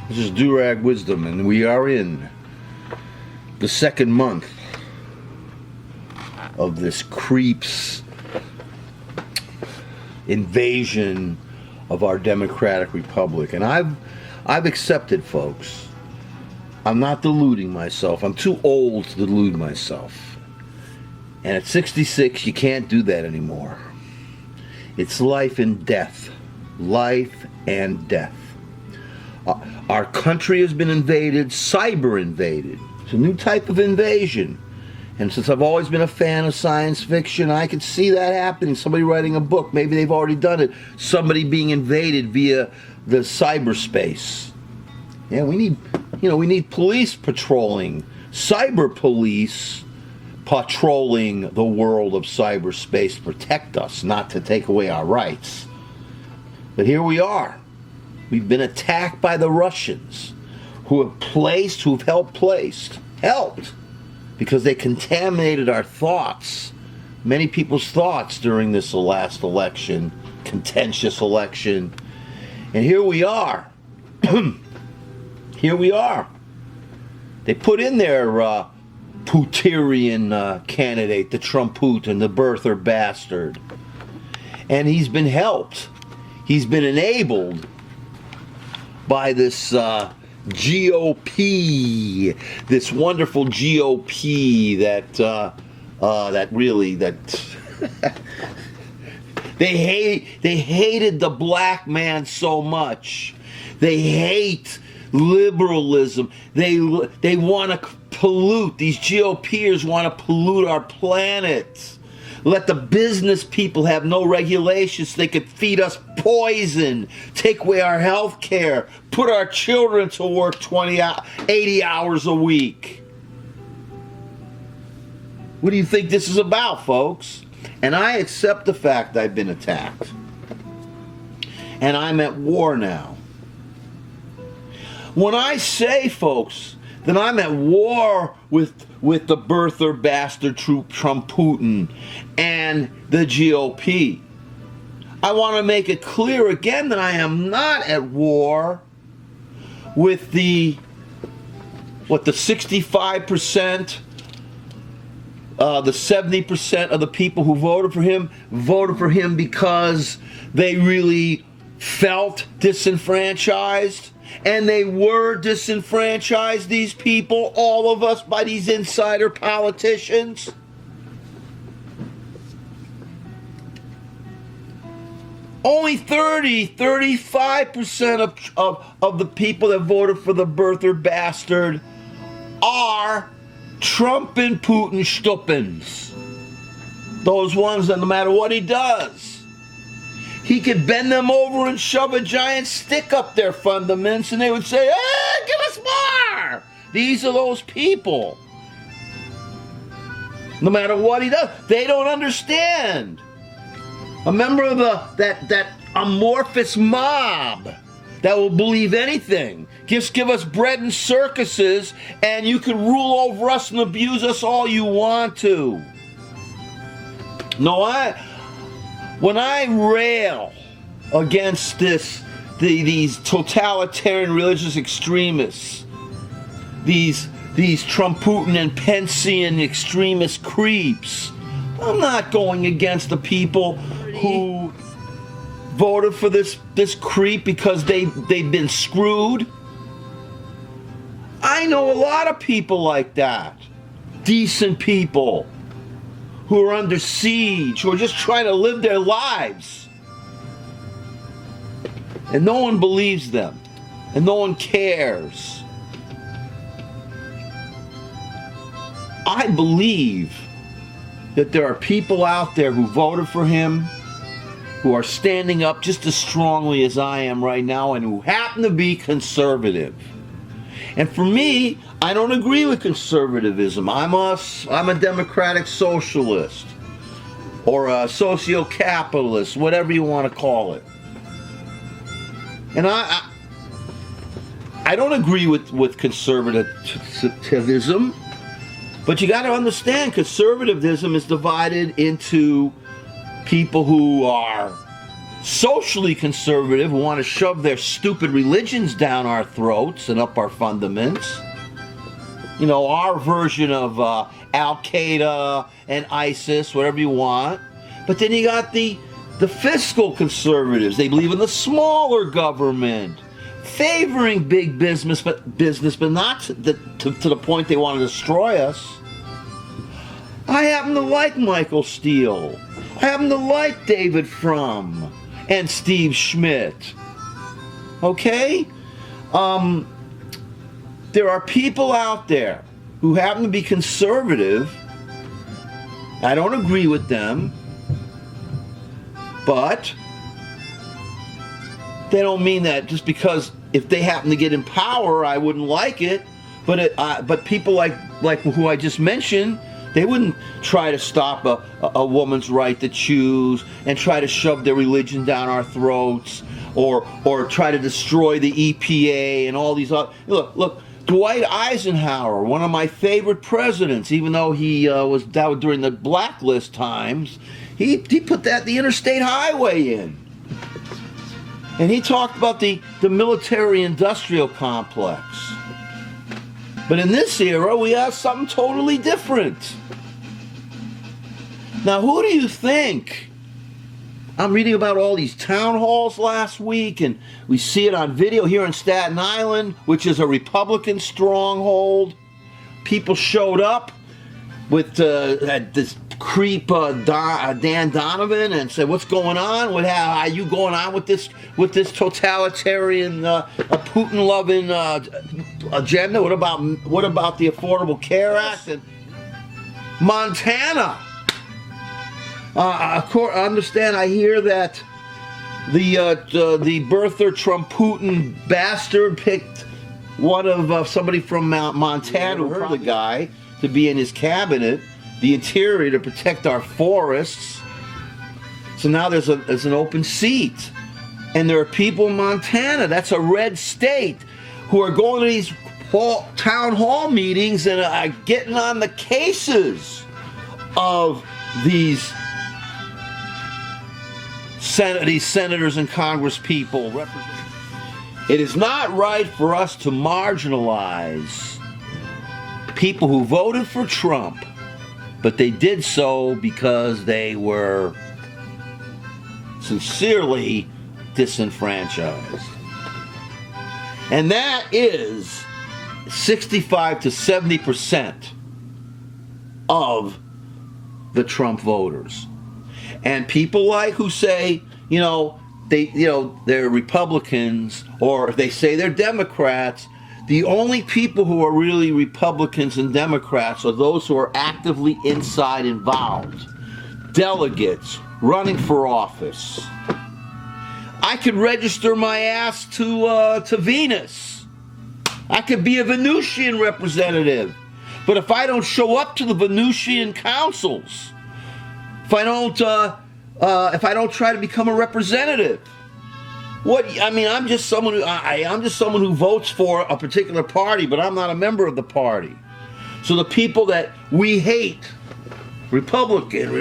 This is Durag Wisdom, and we are in the second month of this creep's invasion of our democratic republic. And I've accepted, folks. I'm not deluding myself. I'm too old to delude myself. And at 66, you can't do that anymore. It's life and death. Life and death. Our country has been invaded, cyber invaded. It's a new type of invasion. And since I've always been a fan of science fiction, I could see that happening. Somebody writing a book, maybe they've already done it. Somebody being invaded via the cyberspace. Yeah, we need police patrolling, cyber police patrolling the world of cyberspace to protect us, not to take away our rights. But here we are. We've been attacked by the Russians, who've helped, because they contaminated our thoughts, many people's thoughts during this last election, contentious election. And here we are. Here we are. They put in their Puterian candidate, the Trump Putin, the birther bastard. And he's been helped. He's been enabled by this GOP, this wonderful GOP that they hated the black man so much. They hate liberalism. They want to pollute. These GOPers want to pollute our planet. Let the business people have no regulations so they could feed us poison, take away our health care, put our children to work 80 hours a week. What do you think this is about, folks? And I accept the fact I've been attacked. And I'm at war now. When I say, folks, that I'm at war with the birther bastard Trump Putin and the GOP, I want to make it clear again that I am not at war with the 65%, the 70% of the people who voted for him because they really felt disenfranchised. And they were disenfranchised, these people, all of us, by these insider politicians. Only 35% of the people that voted for the birther bastard are Trump and Putin Stuppins. Those ones that no matter what he does, he could bend them over and shove a giant stick up their fundaments and they would say, hey, give us more. These are those people. No matter what he does, they don't understand. A member of that amorphous mob that will believe anything. Just give us bread and circuses and you can rule over us and abuse us all you want to. No, when I rail against these totalitarian religious extremists, these Trump, Putin, and Pencean extremist creeps, I'm not going against the people who voted for this creep because they've been screwed. I know a lot of people like that, decent people, who are under siege, who are just trying to live their lives. And no one believes them. And no one cares. I believe that there are people out there who voted for him, who are standing up just as strongly as I am right now, and who happen to be conservative. And for me, I don't agree with conservatism. I'm a democratic socialist or a socio-capitalist, whatever you want to call it. And I don't agree with conservatism, but you got to understand conservatism is divided into people who are socially conservative who want to shove their stupid religions down our throats and up our fundaments. You know, our version of Al-Qaeda and ISIS, whatever you want. But then you got the fiscal conservatives. They believe in the smaller government, favoring big business, but not to the point they want to destroy us. I happen to like Michael Steele. I happen to like David Frum and Steve Schmidt. Okay? There are people out there who happen to be conservative. I don't agree with them, but they don't mean that just because if they happen to get in power, I wouldn't like it. But people like who I just mentioned, they wouldn't try to stop a woman's right to choose and try to shove their religion down our throats, or try to destroy the EPA and all these other. Look. Dwight Eisenhower, one of my favorite presidents, even though he was during the blacklist times, he put the interstate highway in. And he talked about the military-industrial complex. But in this era, we have something totally different. Now, who do you think? I'm reading about all these town halls last week, and we see it on video here in Staten Island, which is a Republican stronghold. People showed up with this creep Dan Donovan and said, "What's going on? What are you going on with this totalitarian, Putin-loving agenda? What about the Affordable Care Act?" And Montana. Of course, I understand. I hear that the birther Trump-Putin bastard picked one of somebody from Montana, who heard the guy, to be in his cabinet, the Interior, to protect our forests. So now there's an open seat, and there are people in Montana. That's a red state, who are going to these town hall meetings and are getting on the cases of these senators and Congress people. It is not right for us to marginalize people who voted for Trump, but they did so because they were sincerely disenfranchised. And that is 65 to 70% of the Trump voters. And people who say, they're Republicans, or they say they're Democrats. The only people who are really Republicans and Democrats are those who are actively inside involved. Delegates running for office. I could register my ass to Venus. I could be a Venusian representative. But if I don't show up to the Venusian councils, if I don't try to become a representative, I'm just someone who votes for a particular party, but I'm not a member of the party. So the people that we hate, Republican,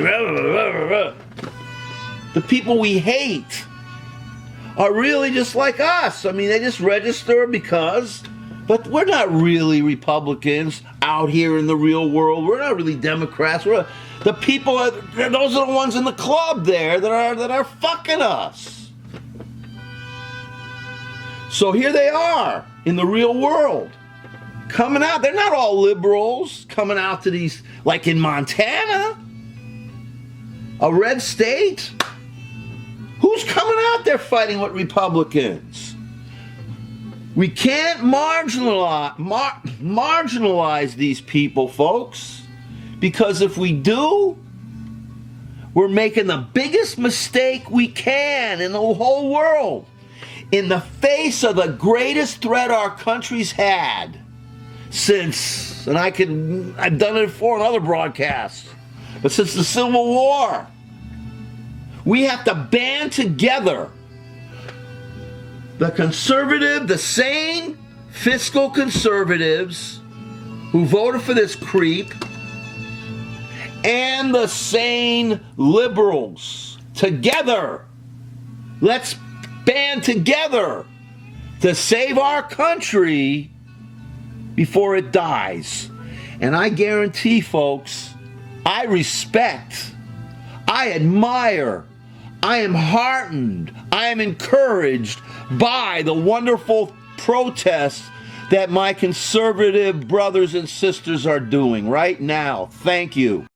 the people we hate are really just like us. They just register but we're not really Republicans out here in the real world. We're not really Democrats. The people those are the ones in the club there that are fucking us. So here they are in the real world, coming out. They're not all liberals coming out to these, like in Montana, a red state. Who's coming out there fighting with Republicans? We can't marginalize these people, folks, because if we do, we're making the biggest mistake we can in the whole world, in the face of the greatest threat our country's had since, and I've done it before in other broadcasts, but since the Civil War. We have to band together. The sane fiscal conservatives who voted for this creep, and the sane liberals together Let's band together to save our country before it dies. And I guarantee, folks, I respect, I admire, I am heartened, I am encouraged by the wonderful protests that my conservative brothers and sisters are doing right now. Thank you.